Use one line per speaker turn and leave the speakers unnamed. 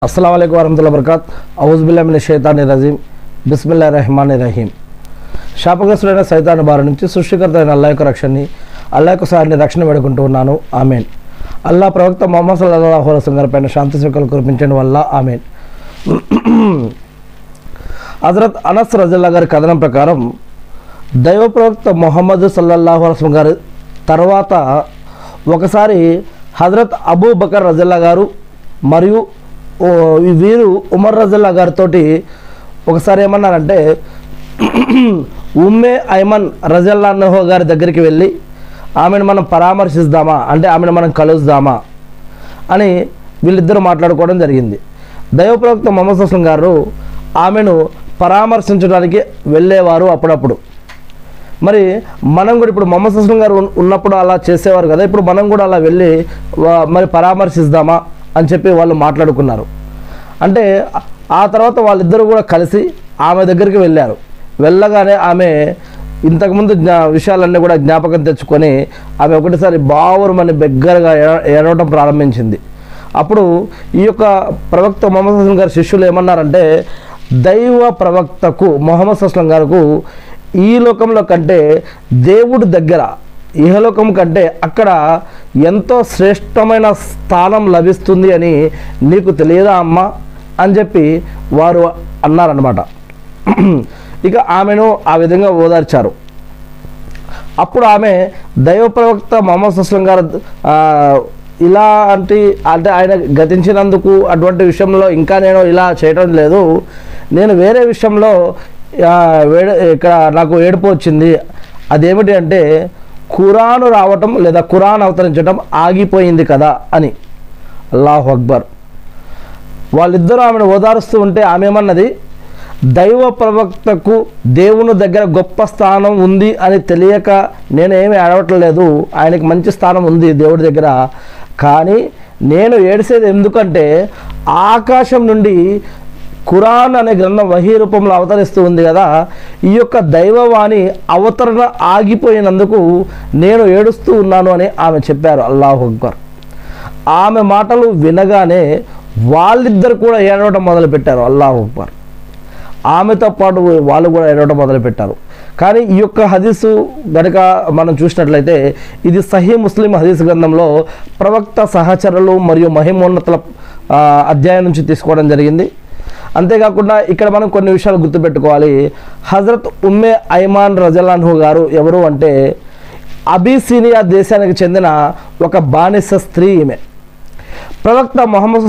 अस्सलाम वालेकुम वरहमतुल्लाहि वबरकातुहू औज़ुबिल्लाहि मिनश शैतानिर रजीम बिस्मिल्लाहिर रहमानिर रहीम శాపగ్రస్తుడైన సైతాను బారి నుంచి సృష్టికర్త అయిన అల్లాహ్ యొక్క రక్షణని అల్లాహ్ యొక్క సహాయాన్ని రక్షణ వేడుకుంటూ ఉన్నాను ఆమేన్. అల్లాహ్ ప్రవక్త ముహమ్మద్ సల్లల్లాహు అలైహి వసల్లం పైన శాంతి సుఖాలు కురిపించడం వల్ల ఆమేన్. హజరత్ అనస్ రజల్లాహు గారి కథనం ప్రకారం దైవ ప్రవక్త ముహమ్మద్ సల్లల్లాహు అలైహి వసల్లం గారి తర్వాత ఒకసారి హజరత్ అబూ బకర్ రజల్లాహు గారు మరియు వీరు ఉమర్ రజల్లాహు గారితో ఒకసారి ఏమన్నారంటే ఉమ్మే ఐమన్ రజల్లాహు గారి దగ్గరికి వెళ్ళి ఆమెను మనం పరామర్శిద్దామా అంటే ఆమెను మనం కలుద్దామా అని వీళ్ళిద్దరూ మాట్లాడుకోవడం జరిగింది. దైవ ప్రవక్త ముహమ్మద్ సల్లల్లాహు అలైహి వసల్లం గారు ఆమెను పరామర్శించడానికి వెళ్ళేవారు అప్పుడప్పుడు. మరి మనం కూడా ఇప్పుడు ముహమ్మద్ సల్లల్లాహు అలైహి వసల్లం గారు ఉన్నప్పుడు అలా చేసేవారు కదా, ఇప్పుడు మనం కూడా అలా వెళ్ళి మరి పరామర్శిద్దామా అని చెప్పి వాళ్ళు మాట్లాడుకున్నారు. అంటే ఆ తర్వాత వాళ్ళిద్దరూ కూడా కలిసి ఆమె దగ్గరికి వెళ్ళారు. వెళ్ళగానే ఆమె ఇంతకుముందు విషయాలన్నీ కూడా జ్ఞాపకం తెచ్చుకొని ఆమె ఒకటిసారి బావురమని బిగ్గరగా ఏడవటం ప్రారంభించింది. అప్పుడు ఈ యొక్క ప్రవక్త ముహమ్మద్ సల్లల్లాహు అలైహి వసల్లం గారి శిష్యులు ఏమన్నారంటే, దైవ ప్రవక్తకు ముహమ్మద్ సల్లల్లాహు అలైహి వసల్లం గారికి ఈ లోకంలో కంటే దేవుడి దగ్గర ఇహలోకం కంటే అక్కడ ఎంతో శ్రేష్టమైన స్థానం లభిస్తుంది అని నీకు తెలియదా అమ్మా అని చెప్పి వారు అన్నారన్నమాట. ఇక ఆమెను ఆ విధంగా ఓదార్చారు. అప్పుడు ఆమె దైవ ప్రవక్త ముహమ్మద్ సల్లల్లాహు అలైహి వసల్లం గారు ఇలాంటి అంటే ఆయన గతించినందుకు అటువంటి విషయంలో ఇంకా నేను ఇలా చేయడం లేదు, నేను వేరే విషయంలో ఇక్కడ నాకు ఏడుపు వచ్చింది. అదేమిటి అంటే ఖురాను రావటం లేదా ఖురాన్ అవతరించడం ఆగిపోయింది కదా అని. అల్లాహు అక్బర్. వాళ్ళిద్దరూ ఆమెను ఓదారుస్తూ ఉంటే ఆమె ఏమన్నది, దైవ ప్రవక్తకు దేవుని దగ్గర గొప్ప స్థానం ఉంది అని తెలియక నేనేమి ఏడవట్లేదు, ఆయనకి మంచి స్థానం ఉంది దేవుడి దగ్గర, కానీ నేను ఏడిసేది ఎందుకంటే ఆకాశం నుండి ఖురాన్ అనే గ్రంథం వహీ రూపంలో అవతరిస్తూ ఉంది కదా, ఈ యొక్క దైవవాణి అవతరణ ఆగిపోయినందుకు నేను ఏడుస్తూ ఉన్నాను అని ఆమె చెప్పారు. అల్లాహు అక్బర్. ఆమె మాటలు వినగానే వాళ్ళిద్దరు కూడా ఏడవడం మొదలుపెట్టారు. అల్లాహు అక్బర్. ఆమెతో పాటు వాళ్ళు కూడా ఏడవడం మొదలుపెట్టారు. కానీ ఈ యొక్క హదీసు గనుక మనం చూసినట్లయితే ఇది సహీ ముస్లిం హదీస్ గ్రంథంలో ప్రవక్త సహచరులు మరియు మహిమోన్నతుల అధ్యాయం నుంచి తీసుకోవడం జరిగింది. అంతేకాకుండా ఇక్కడ మనం కొన్ని విషయాలు గుర్తుపెట్టుకోవాలి. హజరత్ ఉమ్మే ఐమాన్ రజల్లాహు గారు ఎవరు అంటే అబిసినియా దేశానికి చెందిన ఒక బానిస స్త్రీ. ఈమె ప్రవక్త ముహమ్మద్